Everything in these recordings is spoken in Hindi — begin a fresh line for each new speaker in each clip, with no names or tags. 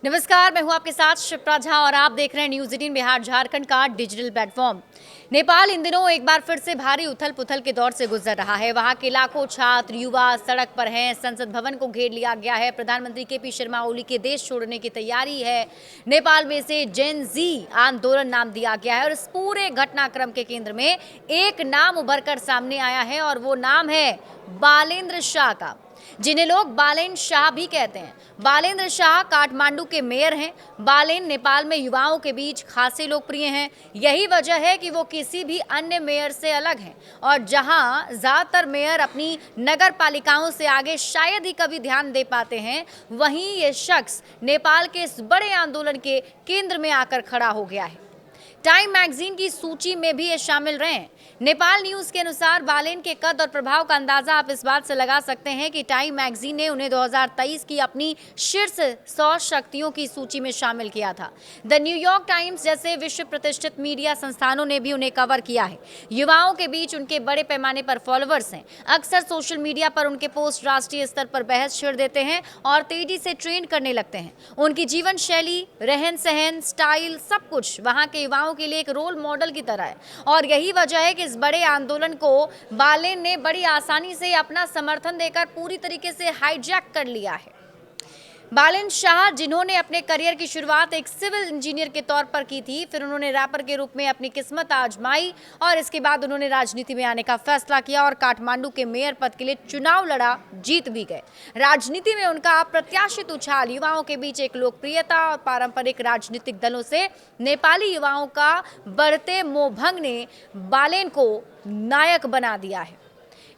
नमस्कार, मैं हूं आपके साथ शिप्रा झा और आप देख रहे हैं न्यूज़ 18 बिहार झारखंड का डिजिटल प्लेटफॉर्म। नेपाल इन दिनों एक बार फिर से भारी उथल पुथल के दौर से गुजर रहा है। वहां के लाखों छात्र युवा सड़क पर हैं। संसद भवन को घेर लिया गया है। प्रधानमंत्री केपी शर्मा ओली के देश छोड़ने की तैयारी है। नेपाल में इसे जेन जी आंदोलन नाम दिया गया है और इस पूरे घटनाक्रम के केंद्र में एक नाम उभर कर सामने आया है और वो नाम है बालेंद्र शाह का, जिन्हें लोग बालेन शाह भी कहते हैं। बालेंद्र शाह काठमांडू के मेयर हैं। बालेन नेपाल में युवाओं के बीच खासे लोकप्रिय हैं। यही वजह है कि वो किसी भी अन्य मेयर से अलग हैं और जहां ज्यादातर मेयर अपनी नगर पालिकाओं से आगे शायद ही कभी ध्यान दे पाते हैं, वहीं ये शख्स नेपाल के इस बड़े आंदोलन के केंद्र में आकर खड़ा हो गया है। टाइम मैगजीन की सूची में भी ये शामिल रहे हैं। नेपाल न्यूज के अनुसार बालेन के कद और प्रभाव का अंदाजा आप इस बात से लगा सकते हैं कि टाइम मैगजीन ने उन्हें 2023 की अपनी शीर्ष 100 शक्तियों की सूची में शामिल किया था। द न्यूयॉर्क टाइम्स जैसे विश्व प्रतिष्ठित मीडिया संस्थानों ने भी उन्हें कवर किया है। युवाओं के बीच उनके बड़े पैमाने पर फॉलोअर्स हैं। अक्सर सोशल मीडिया पर उनके पोस्ट राष्ट्रीय स्तर पर बहस छेड़ देते हैं और तेजी से ट्रेंड करने लगते हैं। उनकी जीवन शैली, रहन सहन, स्टाइल, सब कुछ वहां के युवाओं के लिए एक रोल मॉडल की तरह है और यही वजह है कि इस बड़े आंदोलन को बालेन ने बड़ी आसानी से अपना समर्थन देकर पूरी तरीके से हाईजैक कर लिया है। बालेन शाह, जिन्होंने अपने करियर की शुरुआत एक सिविल इंजीनियर के तौर पर की थी, फिर उन्होंने रैपर के रूप में अपनी किस्मत आजमाई और इसके बाद उन्होंने राजनीति में आने का फैसला किया और काठमांडू के मेयर पद के लिए चुनाव लड़ा, जीत भी गए। राजनीति में उनका अप्रत्याशित उछाल, युवाओं के बीच एक लोकप्रियता और पारंपरिक राजनीतिक दलों से नेपाली युवाओं का बढ़ते मोहभंग ने बालेन को नायक बना दिया है।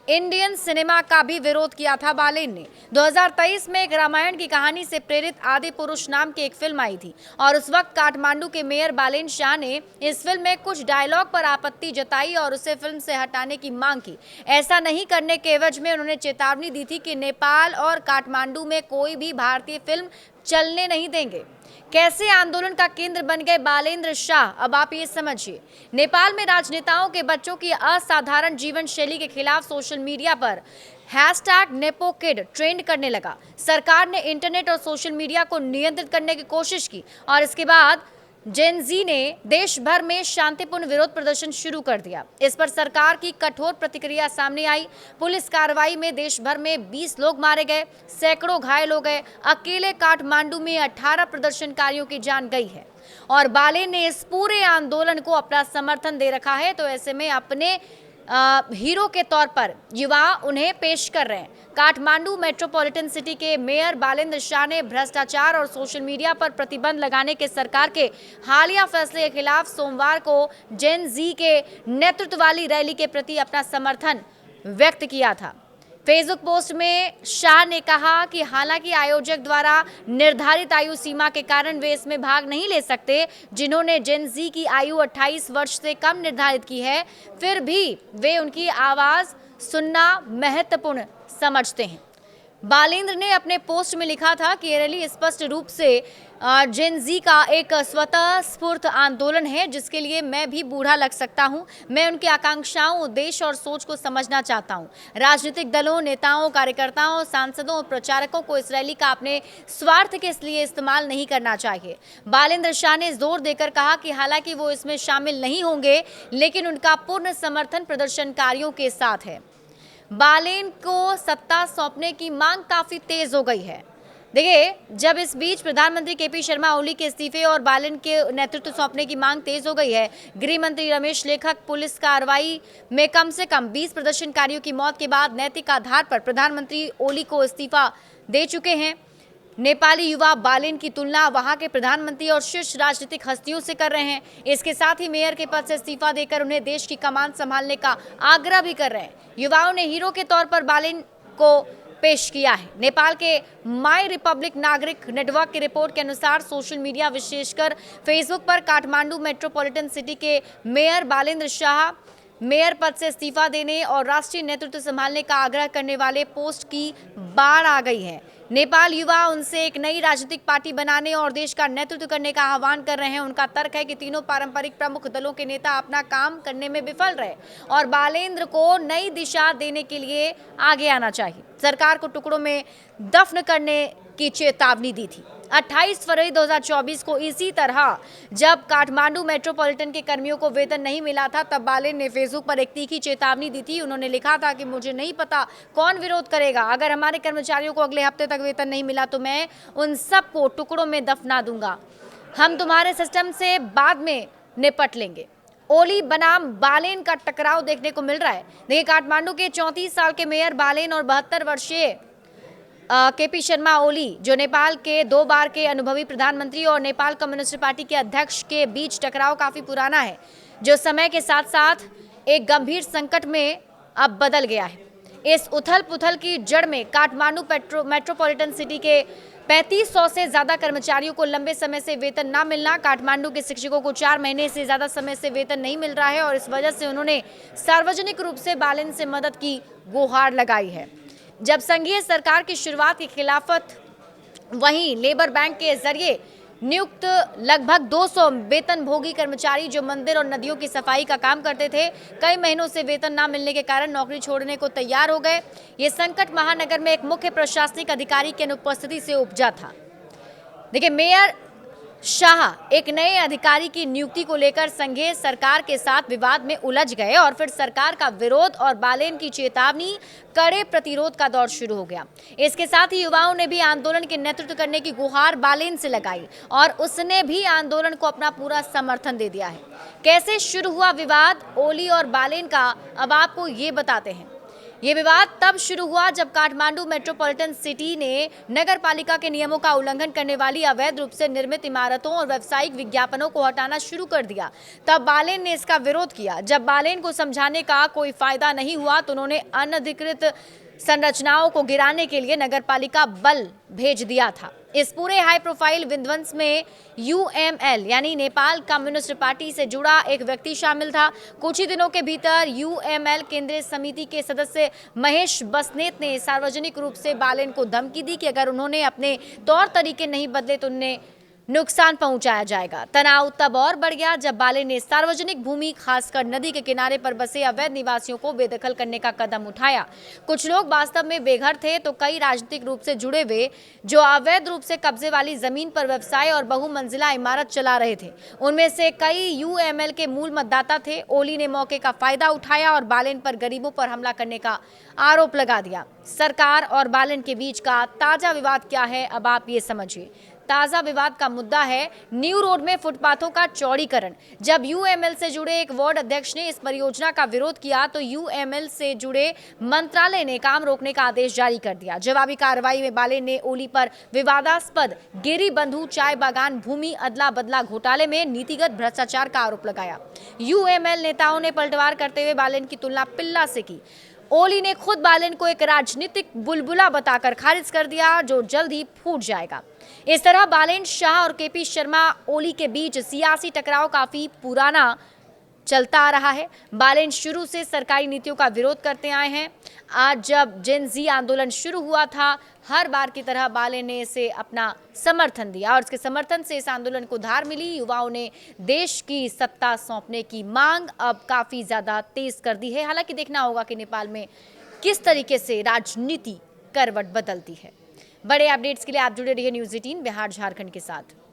इंडियन सिनेमा का भी विरोध किया था बालेन ने। 2023 में एक रामायण की कहानी से प्रेरित आदि पुरुष नाम की एक फिल्म आई थी और उस वक्त काठमांडू के मेयर बालेन शाह ने इस फिल्म में कुछ डायलॉग पर आपत्ति जताई और उसे फिल्म से हटाने की मांग की। ऐसा नहीं करने के एवज में उन्होंने चेतावनी दी थी कि नेपाल और काठमांडू में कोई भी भारतीय फिल्म चलने नहीं देंगे। कैसे आंदोलन का केंद्र बन गए बालेंद्र शाह, अब आप ये समझिए। नेपाल में राजनेताओं के बच्चों की असाधारण जीवन शैली के खिलाफ सोशल मीडिया पर #NepoKid ट्रेंड करने लगा। सरकार ने इंटरनेट और सोशल मीडिया को नियंत्रित करने की कोशिश की और इसके बाद जेन जी ने देश भर में शांतिपूर्ण विरोध प्रदर्शन शुरू कर दिया। इस पर सरकार की कठोर प्रतिक्रिया सामने आई। पुलिस कार्रवाई में देश भर में 20 लोग मारे गए, सैकड़ों घायल हो गए। अकेले काठमांडू में 18 प्रदर्शनकारियों की जान गई है और बालेन ने इस पूरे आंदोलन को अपना समर्थन दे रखा है। तो ऐसे में अपने हीरो के तौर पर युवा उन्हें पेश कर रहे हैं। काठमांडू मेट्रोपॉलिटन सिटी के मेयर बालेंद्र शाह ने भ्रष्टाचार और सोशल मीडिया पर प्रतिबंध लगाने के सरकार के हालिया फैसले के खिलाफ सोमवार को जेन जी के नेतृत्व वाली रैली के प्रति अपना समर्थन व्यक्त किया था। फेसबुक पोस्ट में शाह ने कहा कि हालांकि आयोजक द्वारा निर्धारित आयु सीमा के कारण वे इसमें भाग नहीं ले सकते, जिन्होंने जेन जी की आयु 28 वर्ष से कम निर्धारित की है, फिर भी वे उनकी आवाज़ सुनना महत्वपूर्ण समझते हैं। बालेंद्र ने अपने पोस्ट में लिखा था कि ये रैली स्पष्ट रूप से जेन जी का एक स्वतः स्फूर्त आंदोलन है जिसके लिए मैं भी बूढ़ा लग सकता हूं। मैं उनकी आकांक्षाओं, उद्देश्य और सोच को समझना चाहता हूं। राजनीतिक दलों, नेताओं, कार्यकर्ताओं, सांसदों और प्रचारकों को इस रैली का अपने स्वार्थ के लिए इस्तेमाल नहीं करना चाहिए। बालेंद्र शाह ने जोर देकर कहा कि हालांकि वो इसमें शामिल नहीं होंगे, लेकिन उनका पूर्ण समर्थन प्रदर्शनकारियों के साथ है। बालेन को सत्ता सौंपने की मांग काफी तेज हो गई है। देखिए, जब इस बीच प्रधानमंत्री केपी शर्मा ओली के इस्तीफे और बालेन के नेतृत्व सौंपने की मांग तेज हो गई है। गृह मंत्री रमेश लेखक पुलिस कार्रवाई में कम से कम 20 प्रदर्शनकारियों की मौत के बाद नैतिक आधार पर प्रधानमंत्री ओली को इस्तीफा दे चुके हैं। नेपाली युवा बालेन की तुलना वहां के प्रधानमंत्री और शीर्ष राजनीतिक हस्तियों से कर रहे हैं। इसके साथ ही मेयर के पद से इस्तीफा देकर उन्हें देश की कमान संभालने का आग्रह भी कर रहे हैं। युवाओं ने हीरो के तौर पर बालेन को पेश किया है। नेपाल के माई रिपब्लिक नागरिक नेटवर्क की रिपोर्ट के अनुसार सोशल मीडिया, विशेषकर फेसबुक पर काठमांडू मेट्रोपॉलिटन सिटी के मेयर बालेंद्र शाह मेयर पद से इस्तीफा देने और राष्ट्रीय नेतृत्व संभालने का आग्रह करने वाले पोस्ट की बाढ़ आ गई है। नेपाल युवा उनसे एक नई राजनीतिक पार्टी बनाने और देश का नेतृत्व करने का आह्वान कर रहे हैं। उनका तर्क है कि तीनों पारंपरिक प्रमुख दलों के नेता अपना काम करने में विफल रहे और बालेंद्र को नई दिशा देने के लिए आगे आना चाहिए। सरकार को टुकड़ों में दफन करने की चेतावनी दी थी। 28 फरवरी 2024 को इसी तरह जब काठमांडू मेट्रोपॉलिटन के कर्मियों को वेतन नहीं मिला था, तब बालेन ने फेसबुक पर एक तीखी चेतावनी दी थी। उन्होंने लिखा था कि मुझे नहीं पता कौन विरोध करेगा, अगर हमारे कर्मचारियों को अगले हफ्ते तक वेतन नहीं मिला तो मैं उन सबको टुकड़ों में दफना दूंगा। हम तुम्हारे सिस्टम से बाद में निपट लेंगे। ओली बनाम बालेन का टकराव देखने को मिल रहा है। देखिए, काठमांडू के 34 साल के मेयर बालेन और 72 वर्षीय केपी शर्मा ओली, जो नेपाल के 2 बार के अनुभवी प्रधानमंत्री और नेपाल कम्युनिस्ट पार्टी के अध्यक्ष के बीच टकराव काफी पुराना है, जो समय के साथ साथ एक गंभीर संकट में अब बदल गया है। इस उथल पुथल की जड़ में काठमांडू मेट्रोपॉलिटन सिटी के 3500 से ज्यादा कर्मचारियों को लंबे समय से वेतन ना मिलना, काठमांडू के शिक्षकों को 4 महीने से ज्यादा समय से वेतन नहीं मिल रहा है और इस वजह से उन्होंने सार्वजनिक रूप से बालेन से मदद की गुहार लगाई है। जब संघीय सरकार की शुरुआत की खिलाफत वहीं लेबर बैंक के जरिए नियुक्त लगभग 200 वेतनभोगी कर्मचारी जो मंदिर और नदियों की सफाई का काम करते थे, कई महीनों से वेतन न मिलने के कारण नौकरी छोड़ने को तैयार हो गए। ये संकट महानगर में एक मुख्य प्रशासनिक अधिकारी की अनुपस्थिति से उपजा था। देखिए, मेयर शाह एक नए अधिकारी की नियुक्ति को लेकर संघीय सरकार के साथ विवाद में उलझ गए और फिर सरकार का विरोध और बालेन की चेतावनी, कड़े प्रतिरोध का दौर शुरू हो गया। इसके साथ ही युवाओं ने भी आंदोलन के नेतृत्व करने की गुहार बालेन से लगाई और उसने भी आंदोलन को अपना पूरा समर्थन दे दिया है। कैसे शुरू हुआ विवाद ओली और बालेन का, अब आपको ये बताते हैं। ये विवाद तब शुरू हुआ जब काठमांडू मेट्रोपॉलिटन सिटी ने नगर पालिका के नियमों का उल्लंघन करने वाली अवैध रूप से निर्मित इमारतों और व्यावसायिक विज्ञापनों को हटाना शुरू कर दिया। तब बालेन ने इसका विरोध किया। जब बालेन को समझाने का कोई फायदा नहीं हुआ तो उन्होंने अनधिकृत संरचनाओं को गिराने के लिए नगरपालिका बल भेज दिया था। इस पूरे हाई प्रोफाइल विध्वंस में यूएमएल यानी नेपाल कम्युनिस्ट पार्टी से जुड़ा एक व्यक्ति शामिल था। कुछ ही दिनों के भीतर यूएमएल केंद्रीय समिति के सदस्य महेश बसनेत ने सार्वजनिक रूप से बालेन को धमकी दी कि अगर उन्होंने अपने तौर तरीके नहीं बदले तो उन्हें नुकसान पहुंचाया जाएगा। तनाव तब और बढ़ गया जब बालेन ने सार्वजनिक भूमि, खासकर नदी के किनारे पर बसे अवैध निवासियों को बेदखल करने का कदम उठाया। कुछ लोग वास्तव में बेघर थे तो कई राजनीतिक रूप से जुड़े हुए जो अवैध रूप से कब्जे वाली जमीन पर व्यवसाय और बहुमंजिला इमारत चला रहे थे। उनमें से कई यूएमएल के मूल मतदाता थे। ओली ने मौके का फायदा उठाया और बालेन पर गरीबों पर हमला करने का आरोप लगा दिया। सरकार और बालेन के बीच का ताजा विवाद क्या है, अब आप ये समझिए। ताजा विवाद का मुद्दा है न्यू रोड में फुटपाथों का चौड़ीकरण। जब यूएमएल से जुड़े एक वार्ड अध्यक्ष ने इस परियोजना का विरोध किया तो यूएमएल से जुड़े मंत्रालय ने काम रोकने का आदेश जारी कर दिया। जवाबी कार्रवाई में बालेन ने ओली पर विवादास्पद गिरी बंधु चाय बागान भूमि अदला बदला घोटाले में नीतिगत भ्रष्टाचार का आरोप लगाया। यूएमएल नेताओं ने पलटवार करते हुए बालेन की तुलना पिल्ला से की। ओली ने खुद बालेन को एक राजनीतिक बुलबुला बताकर खारिज कर दिया जो जल्द ही फूट जाएगा। इस तरह बालेन शाह और केपी शर्मा ओली के बीच सियासी टकराव काफी पुराना चलता आ रहा है। बालेन शुरू से सरकारी नीतियों का विरोध करते आए हैं। आज जब जेन जी आंदोलन शुरू हुआ था, हर बार की तरह बालेन ने इसे अपना समर्थन दिया और इसके समर्थन से इस आंदोलन को धार मिली। युवाओं ने देश की सत्ता सौंपने की मांग अब काफी ज्यादा तेज कर दी है। हालांकि देखना होगा कि नेपाल में किस तरीके से राजनीति करवट बदलती है। बड़े अपडेट्स के लिए आप जुड़े रहिए न्यूज़ 18 बिहार झारखंड के साथ।